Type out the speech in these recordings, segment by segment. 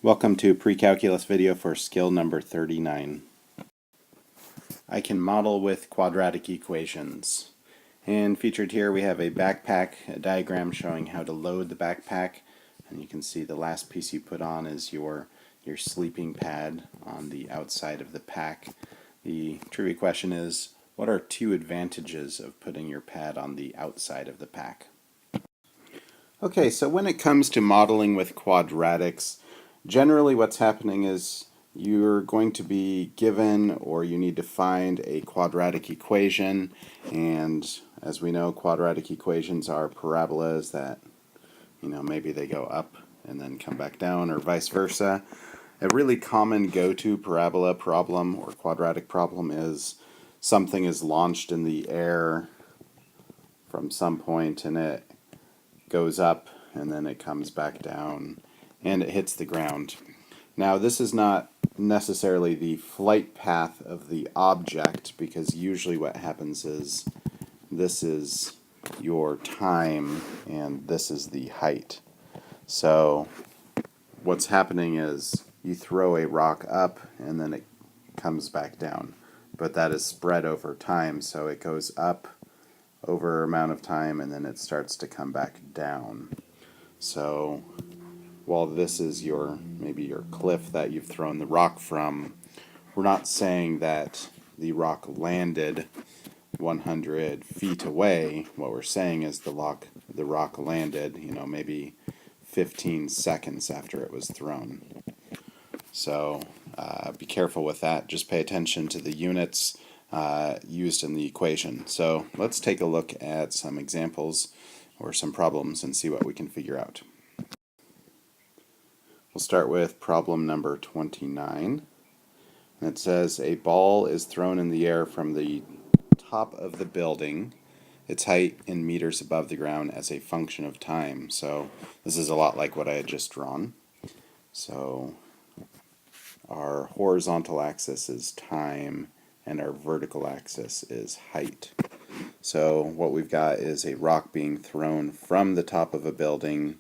Welcome to a pre-calculus video for skill number 39. I can model with quadratic equations. And featured here we have a backpack, a diagram showing how to load the backpack. And you can see the last piece you put on is your sleeping pad on the outside of the pack. The trivia question is, what are two advantages of putting your pad on the outside of the pack? Okay, so when it comes to modeling with quadratics, generally what's happening is you're going to be given or you need to find a quadratic equation, and as we know, quadratic equations are parabolas that, maybe they go up and then come back down or vice versa. A really common go-to parabola problem or quadratic problem is something is launched in the air from some point and it goes up and then it comes back down and it hits the ground. Now this is not necessarily the flight path of the object, because usually what happens is this is your time and this is the height. So what's happening is you throw a rock up and then it comes back down, but that is spread over time, so it goes up over an amount of time and then it starts to come back down. So while this is maybe your cliff that you've thrown the rock from, we're not saying that the rock landed 100 feet away. What we're saying is the rock landed, maybe 15 seconds after it was thrown. So be careful with that. Just pay attention to the units used in the equation. So let's take a look at some examples or some problems and see what we can figure out. We'll start with problem number 29. And it says a ball is thrown in the air from the top of the building, its height in meters above the ground as a function of time. So this is a lot like what I had just drawn. So our horizontal axis is time and our vertical axis is height. So what we've got is a rock being thrown from the top of a building,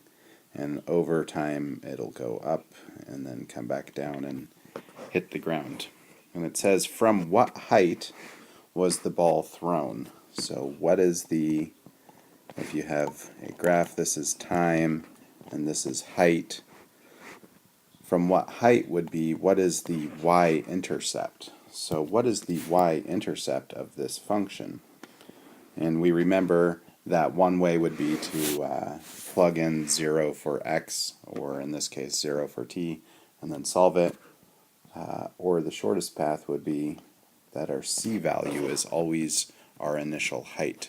and over time it'll go up and then come back down and hit the ground. And it says, from what height was the ball thrown? So what is if you have a graph, this is time and this is height. From what height would be, what is the y-intercept? So what is the y-intercept of this function? And we remember that one way would be to plug in 0 for x, or in this case 0 for t, and then solve it. Or the shortest path would be that our c value is always our initial height,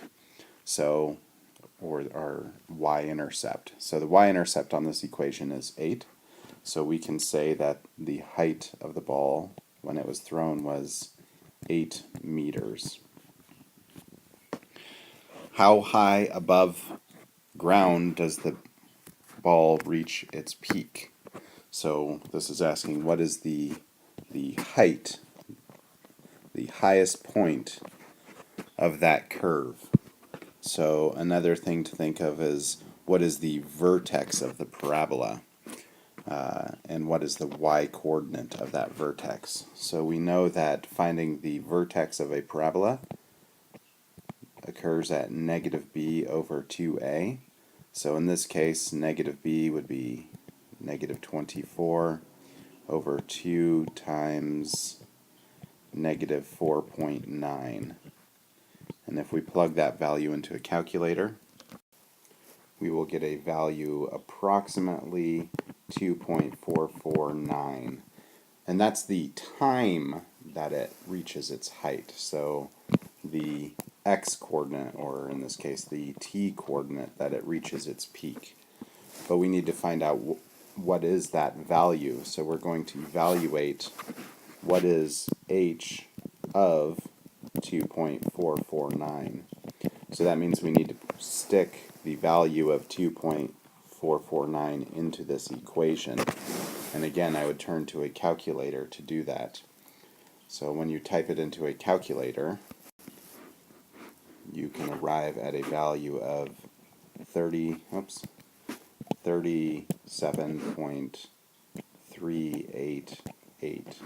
so, or our y-intercept. So the y-intercept on this equation is 8. So we can say that the height of the ball when it was thrown was 8 meters. How high above ground does the ball reach its peak? So this is asking, what is the height, the highest point of that curve? So another thing to think of is, what is the vertex of the parabola? And what is the y-coordinate of that vertex? So we know that finding the vertex of a parabola occurs at negative b over 2a. So in this case, negative b would be negative 24 over 2 times negative 4.9. And if we plug that value into a calculator, we will get a value approximately 2.449. And that's the time that it reaches its height. So the x-coordinate, or in this case the t-coordinate, that it reaches its peak. But we need to find out what is that value. So we're going to evaluate what is h of 2.449. So that means we need to stick the value of 2.449 into this equation. And again, I would turn to a calculator to do that. So when you type it into a calculator, you can arrive at a value of 37.3 388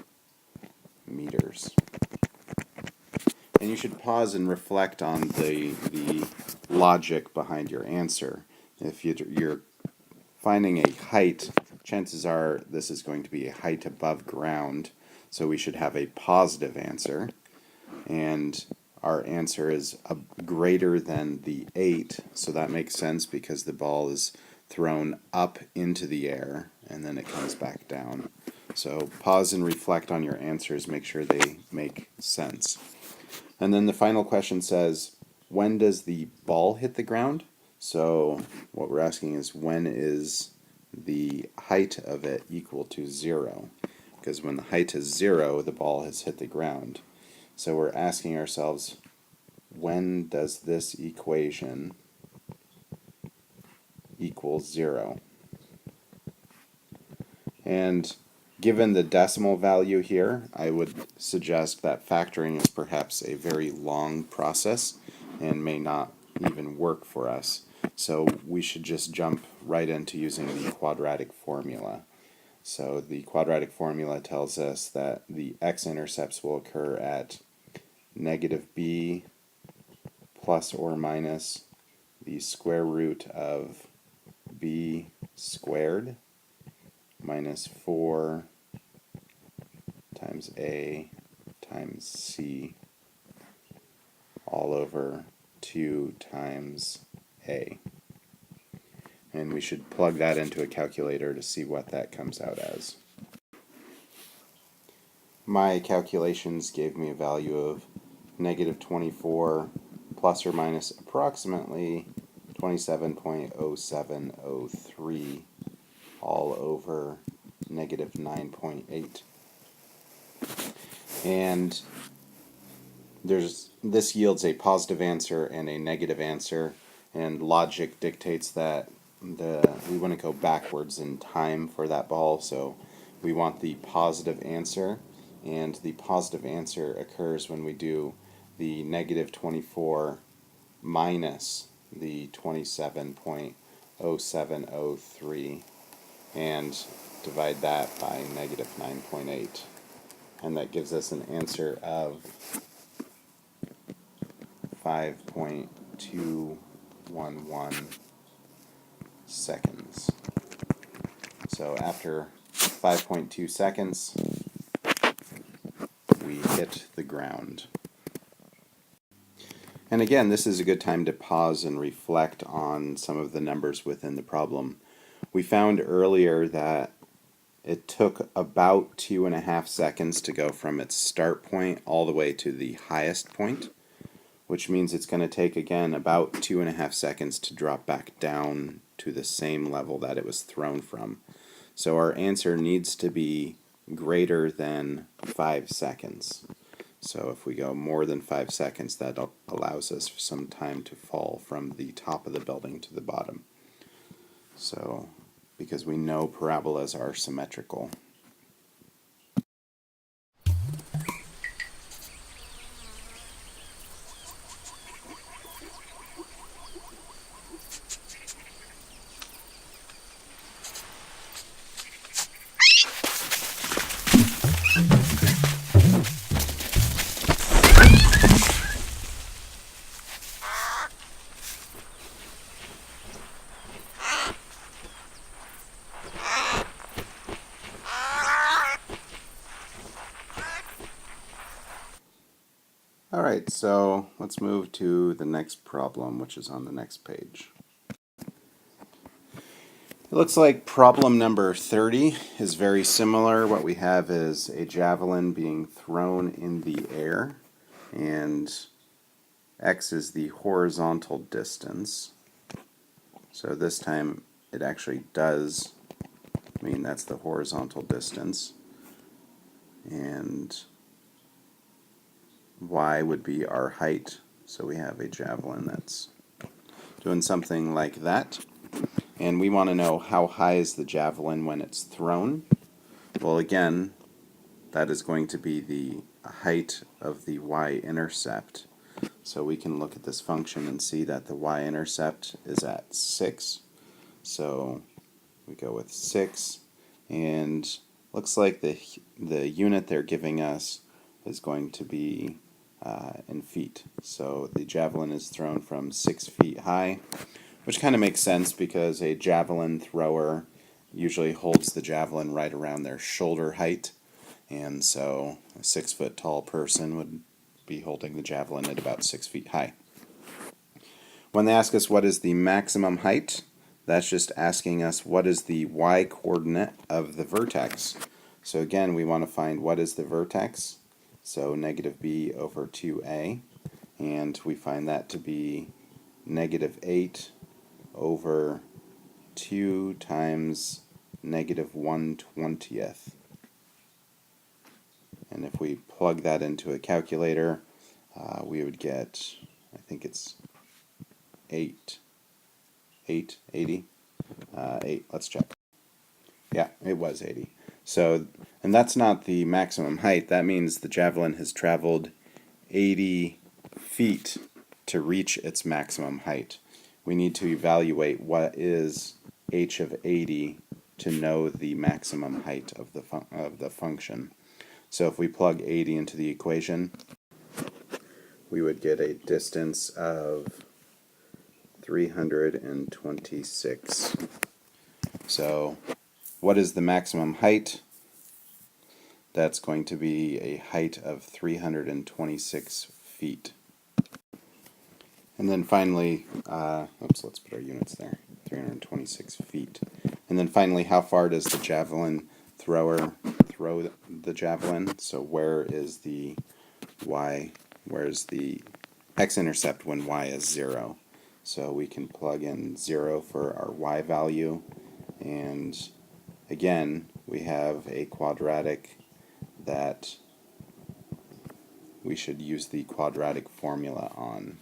meters. And you should pause and reflect on the logic behind your answer. If you're finding a height, chances are this is going to be a height above ground, so we should have a positive answer. And our answer is greater than the 8, so that makes sense because the ball is thrown up into the air and then it comes back down. So pause and reflect on your answers, make sure they make sense. And then the final question says, when does the ball hit the ground? So what we're asking is, when is the height of it equal to 0? Because when the height is 0, the ball has hit the ground. So we're asking ourselves, when does this equation equal 0? And given the decimal value here, I would suggest that factoring is perhaps a very long process and may not even work for us. So we should just jump right into using the quadratic formula. So the quadratic formula tells us that the x-intercepts will occur at negative b plus or minus the square root of b squared minus 4 times a times c all over 2 times a. And we should plug that into a calculator to see what that comes out as. My calculations gave me a value of negative 24 plus or minus approximately 27.0703 all over negative 9.8. And this yields a positive answer and a negative answer, and logic dictates that we want to go backwards in time for that ball, so we want the positive answer, and the positive answer occurs when we do the negative 24 minus the 27.0703 and divide that by negative 9.8, and that gives us an answer of 5.211 seconds. So after 5.2 seconds, we hit the ground. And again, this is a good time to pause and reflect on some of the numbers within the problem. We found earlier that it took about 2.5 seconds to go from its start point all the way to the highest point, which means it's going to take, again, about 2.5 seconds to drop back down to the same level that it was thrown from. So our answer needs to be greater than 5 seconds. So if we go more than 5 seconds, that allows us some time to fall from the top of the building to the bottom. So, because we know parabolas are symmetrical. Alright, so let's move to the next problem, which is on the next page. It looks like problem number 30 is very similar. What we have is a javelin being thrown in the air, and x is the horizontal distance. So this time it actually does mean that's the horizontal distance, and y would be our height. So we have a javelin that's doing something like that. And we want to know how high is the javelin when it's thrown. Well, again, that is going to be the height of the y-intercept. So we can look at this function and see that the y-intercept is at 6. So we go with 6, and Looks like the unit they're giving us is going to be in feet. So the javelin is thrown from 6 feet high, which kind of makes sense because a javelin thrower usually holds the javelin right around their shoulder height, and so a 6-foot tall person would be holding the javelin at about 6 feet high. When they ask us what is the maximum height, that's just asking us what is the y-coordinate of the vertex. So again, we want to find what is the vertex, so negative b over 2a, and we find that to be negative 8 over 2 times negative 1/20th. And if we plug that into a calculator, we would get, I think it's 80. 8, let's check. Yeah, it was 80. So, and that's not the maximum height. That means the javelin has traveled 80 feet to reach its maximum height. We need to evaluate what is h of 80 to know the maximum height of the function. So if we plug 80 into the equation, we would get a distance of 326. So what is the maximum height? That's going to be a height of 326 feet. And then finally, let's put our units there, 326 feet. And then finally, how far does the javelin thrower throw the javelin? So where is the y, where's the x-intercept when y is 0? So we can plug in 0 for our y value, and again, we have a quadratic that we should use the quadratic formula on.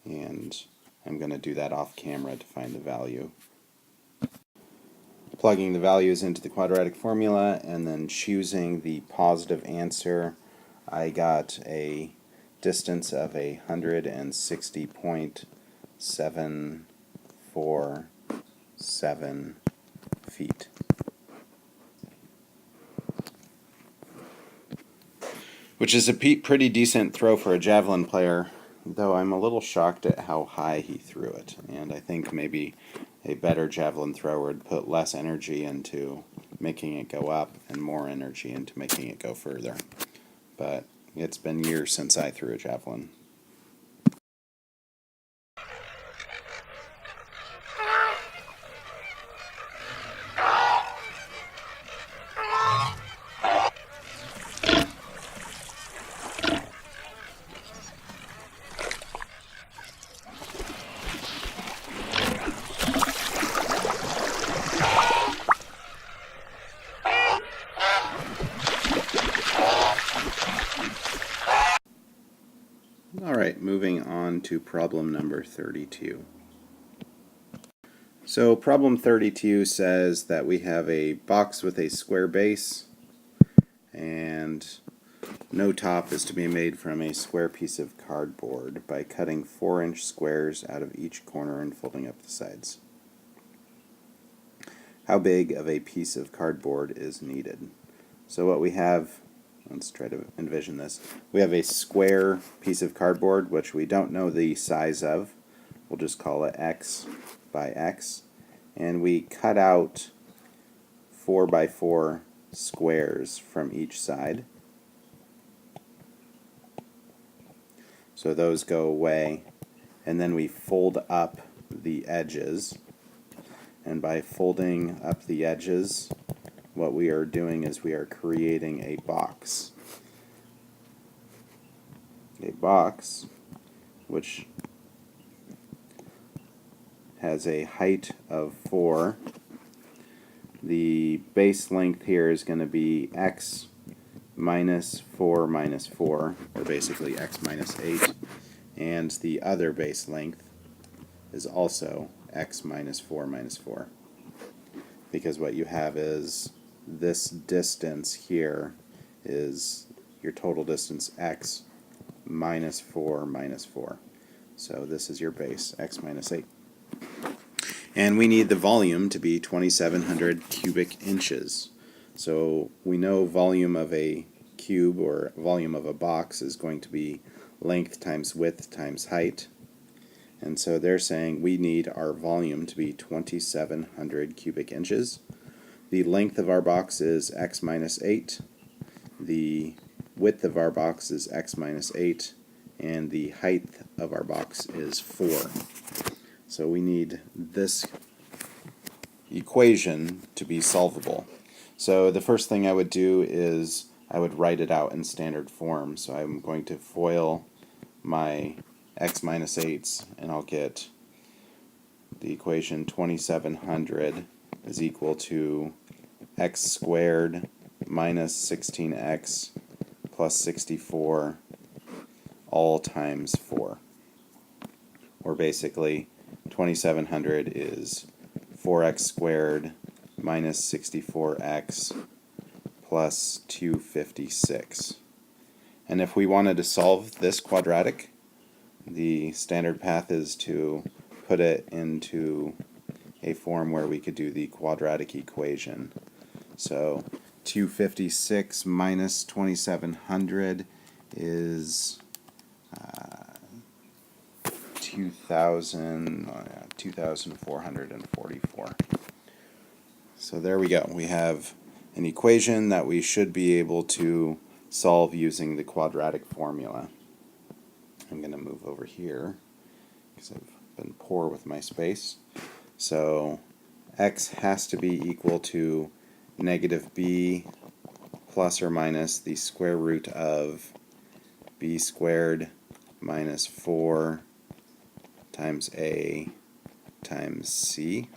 And I'm going to do that off camera to find the value. Plugging the values into the quadratic formula and then choosing the positive answer, I got a distance of 160.747 feet. Which is a pretty decent throw for a javelin player, though I'm a little shocked at how high he threw it. And I think maybe a better javelin thrower would put less energy into making it go up and more energy into making it go further. But it's been years since I threw a javelin. Alright, moving on to problem number 32. So problem 32 says that we have a box with a square base, and no top is to be made from a square piece of cardboard by cutting 4-inch squares out of each corner and folding up the sides. How big of a piece of cardboard is needed? So what we have, let's try to envision this. We have a square piece of cardboard, which we don't know the size of. We'll just call it X by X. And we cut out 4 by 4 squares from each side. So those go away. And then we fold up the edges. And by folding up the edges, what we are doing is we are creating a box. A box which has a height of 4. The base length here is going to be x minus 4 minus 4, or basically x minus 8. And the other base length is also x minus 4 minus 4. Because what you have is this distance here is your total distance x minus 4 minus 4. So this is your base, x minus 8. And we need the volume to be 2,700 cubic inches. So we know volume of a cube or volume of a box is going to be length times width times height. And so they're saying we need our volume to be 2,700 cubic inches. The length of our box is x minus 8. The width of our box is x minus 8. And the height of our box is 4. So we need this equation to be solvable. So the first thing I would do is I would write it out in standard form. So I'm going to FOIL my x minus 8's, and I'll get the equation 2700 is equal to x squared minus 16x plus 64 all times 4. Or basically 2700 is 4x squared minus 64x plus 256. And if we wanted to solve this quadratic, the standard path is to put it into a form where we could do the quadratic equation. So 256 minus 2700 is 2,444. So there we go. We have an equation that we should be able to solve using the quadratic formula. I'm going to move over here because I've been poor with my space. So x has to be equal to negative b plus or minus the square root of b squared minus 4 times a times c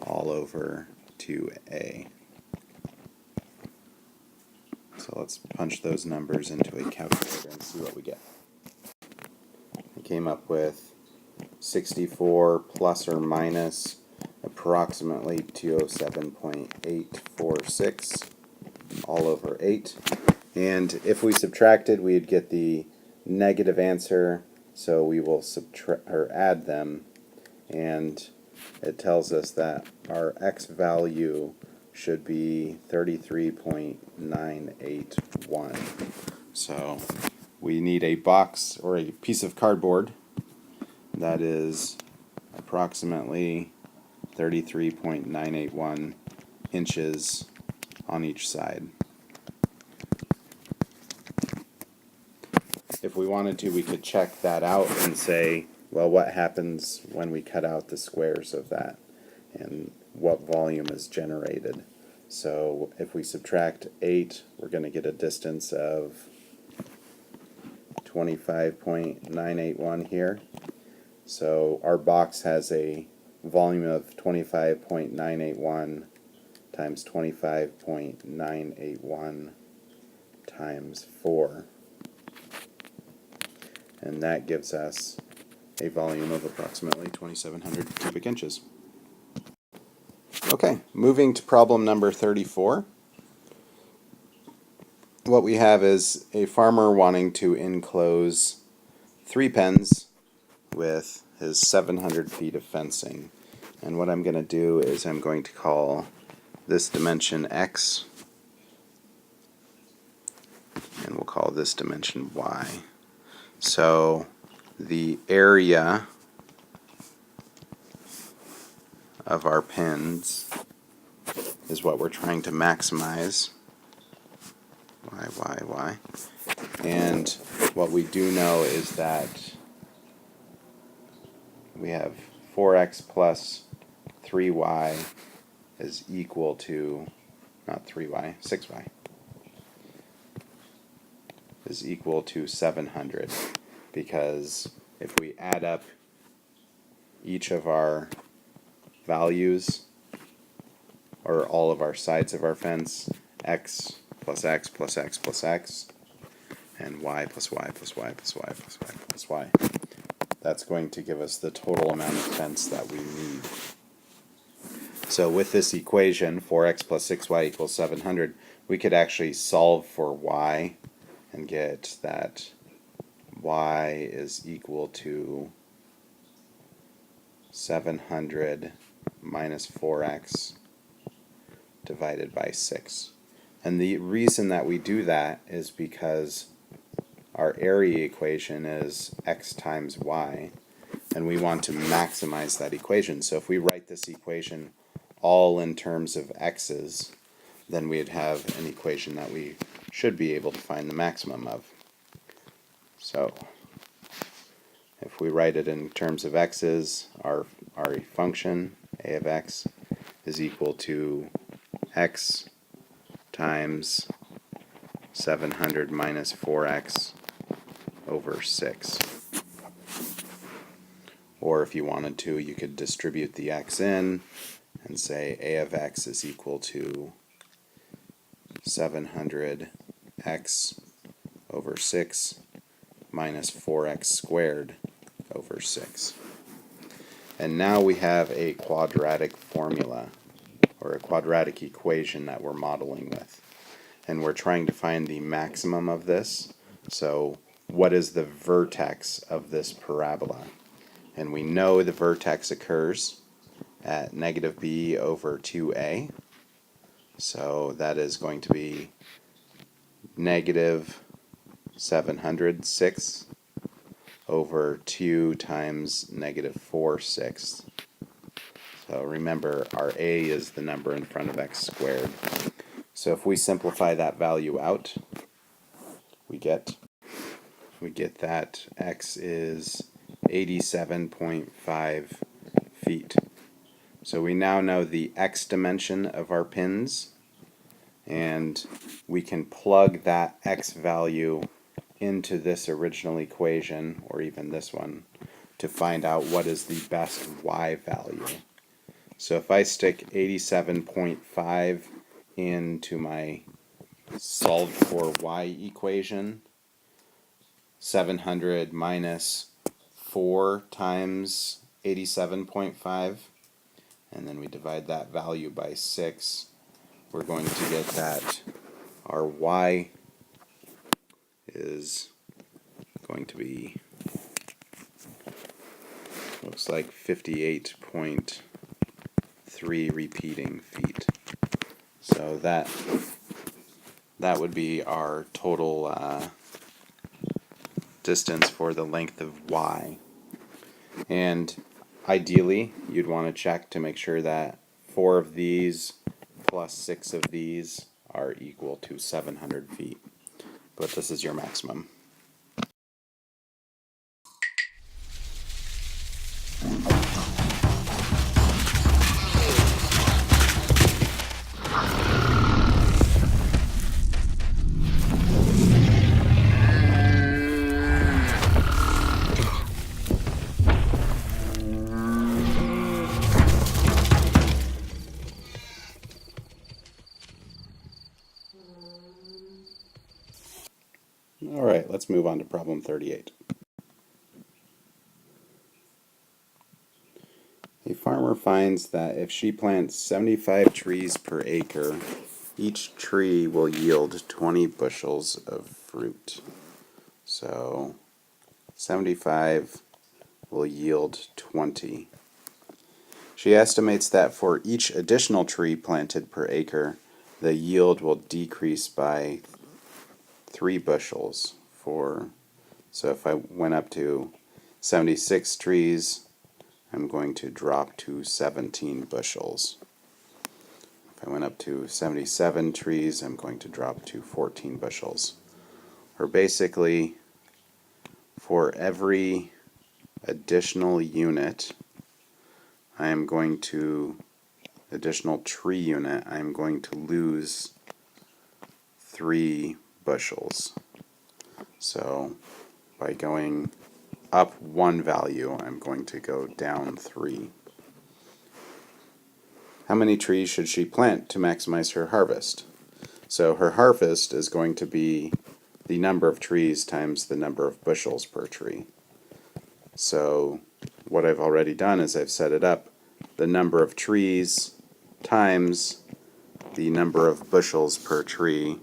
all over 2a. So let's punch those numbers into a calculator and see what we get. I came up with 64 plus or minus approximately 207.846 all over 8. And if we subtracted, we'd get the negative answer, so we will subtract or add them, and it tells us that our x value should be 33.981. So we need a box or a piece of cardboard that is approximately 33.981 inches on each side. If we wanted to, we could check that out and say, well, what happens when we cut out the squares of that and what volume is generated. So if we subtract 8, we're going to get a distance of 25.981 here. So our box has a volume of 25.981 times 25.981 times 4. And that gives us a volume of approximately 2,700 cubic inches. Okay, moving to problem number 34. What we have is a farmer wanting to enclose 3 pens with his 700 feet of fencing. And what I'm going to do is I'm going to call this dimension x, and we'll call this dimension y. So the area of our pins is what we're trying to maximize. Y. And what we do know is that we have 4x plus 3y is equal to, not 3y, 6y, is equal to 700, because if we add up each of our values, or all of our sides of our fence, x plus x plus x plus x, and y plus y plus y plus y plus y plus y, that's going to give us the total amount of fence that we need. So with this equation, 4x plus 6y equals 700, we could actually solve for y and get that y is equal to 700 minus 4x divided by 6. And the reason that we do that is because our area equation is x times y, and we want to maximize that equation. So if we write this equation all in terms of x's, then we'd have an equation that we should be able to find the maximum of. So if we write it in terms of x's, our function, a of x, is equal to x times 700 minus 4x over 6. Or if you wanted to, you could distribute the x in and say a of x is equal to 700x over 6 minus 4x squared over 6. And now we have a quadratic formula, or a quadratic equation that we're modeling with. And we're trying to find the maximum of this. So what is the vertex of this parabola? And we know the vertex occurs at negative b over 2a. So that is going to be negative 706 over 2 times negative 4/6. So remember, our a is the number in front of x squared. So if we simplify that value out, we get that x is 87.5 feet. So we now know the x dimension of our pins, and we can plug that x value into this original equation, or even this one, to find out what is the best y value. So if I stick 87.5 into my solved for y equation, 700 minus 4 times 87.5, and then we divide that value by 6, we're going to get that our y is going to be, looks like 58.3 repeating feet. So that would be our total distance for the length of y. And ideally, you'd want to check to make sure that 4 of these plus 6 of these are equal to 700 feet. But this is your maximum. Alright, let's move on to problem 38. A farmer finds that if she plants 75 trees per acre, each tree will yield 20 bushels of fruit. So 75 will yield 20. She estimates that for each additional tree planted per acre, the yield will decrease by 3 bushels. So if I went up to 76 trees, I'm going to drop to 17 bushels. If I went up to 77 trees, I'm going to drop to 14 bushels. Or basically, for every additional unit, additional tree unit, I'm going to lose 3 bushels. So by going up 1 value, I'm going to go down 3. How many trees should she plant to maximize her harvest? So her harvest is going to be the number of trees times the number of bushels per tree. So what I've already done is I've set it up. The number of trees times the number of bushels per tree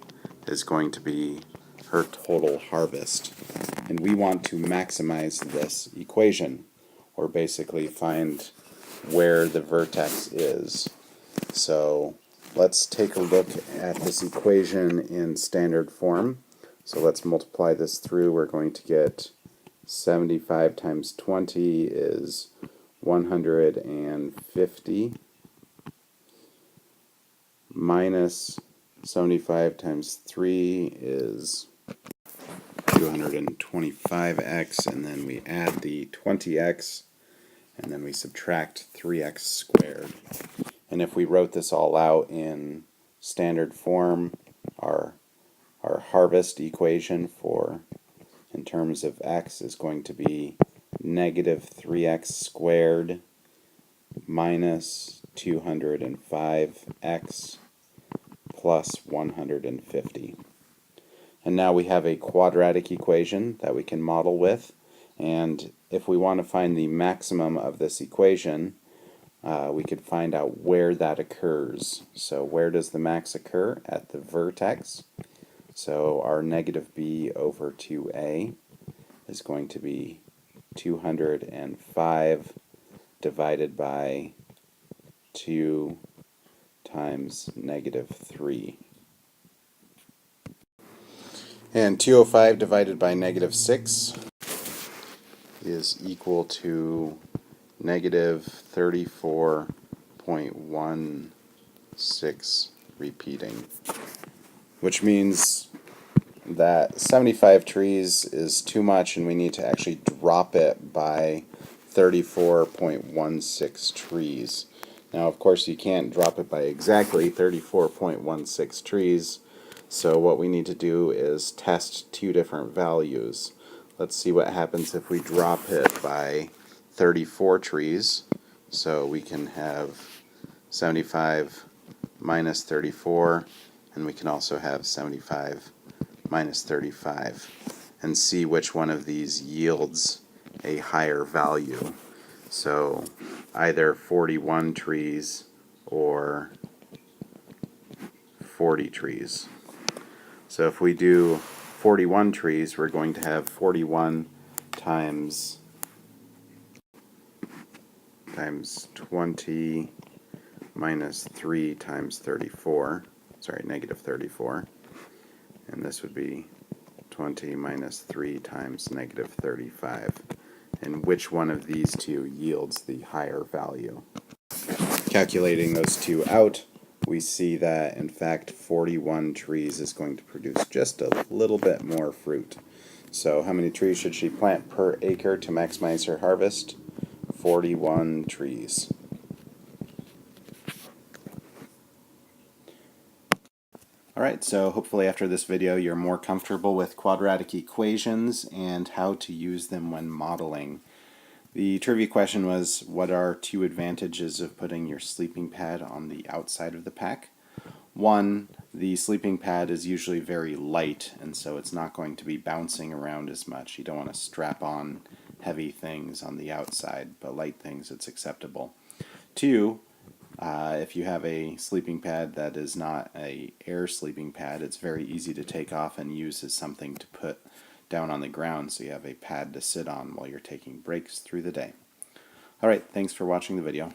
is going to be her total harvest. And we want to maximize this equation, or basically find where the vertex is. So let's take a look at this equation in standard form. So let's multiply this through. We're going to get 75 times 20 is 150 minus 75 times 3 is 225x, and then we add the 20x, and then we subtract 3x squared. And if we wrote this all out in standard form, our harvest equation for in terms of x is going to be negative 3x squared minus 205x plus 150. And now we have a quadratic equation that we can model with, and if we want to find the maximum of this equation, we could find out where that occurs. So where does the max occur? At the vertex. So our negative b over 2a is going to be 205 divided by 2 times negative 3. And 205 divided by negative 6 is equal to negative 34.16 repeating, which means that 75 trees is too much and we need to actually drop it by 34.16 trees. Now, of course, you can't drop it by exactly 34.16 trees, so what we need to do is test two different values. Let's see what happens if we drop it by 34 trees. So we can have 75 minus 34, and we can also have 75 minus 35, and see which one of these yields a higher value. So either 41 trees or 40 trees. So if we do 41 trees, we're going to have 41 times 20 minus 3 times 34, sorry, negative 34. And this would be 20 minus 3 times negative 35. And which one of these two yields the higher value? Calculating those two out, we see that in fact 41 trees is going to produce just a little bit more fruit. So how many trees should she plant per acre to maximize her harvest? 41 trees. Alright, so hopefully after this video you're more comfortable with quadratic equations and how to use them when modeling. The trivia question was, what are two advantages of putting your sleeping pad on the outside of the pack? One, the sleeping pad is usually very light, and so it's not going to be bouncing around as much. You don't want to strap on heavy things on the outside, but light things it's acceptable. Two, if you have a sleeping pad that is not an air sleeping pad, it's very easy to take off and use as something to put down on the ground, so you have a pad to sit on while you're taking breaks through the day. Alright, thanks for watching the video.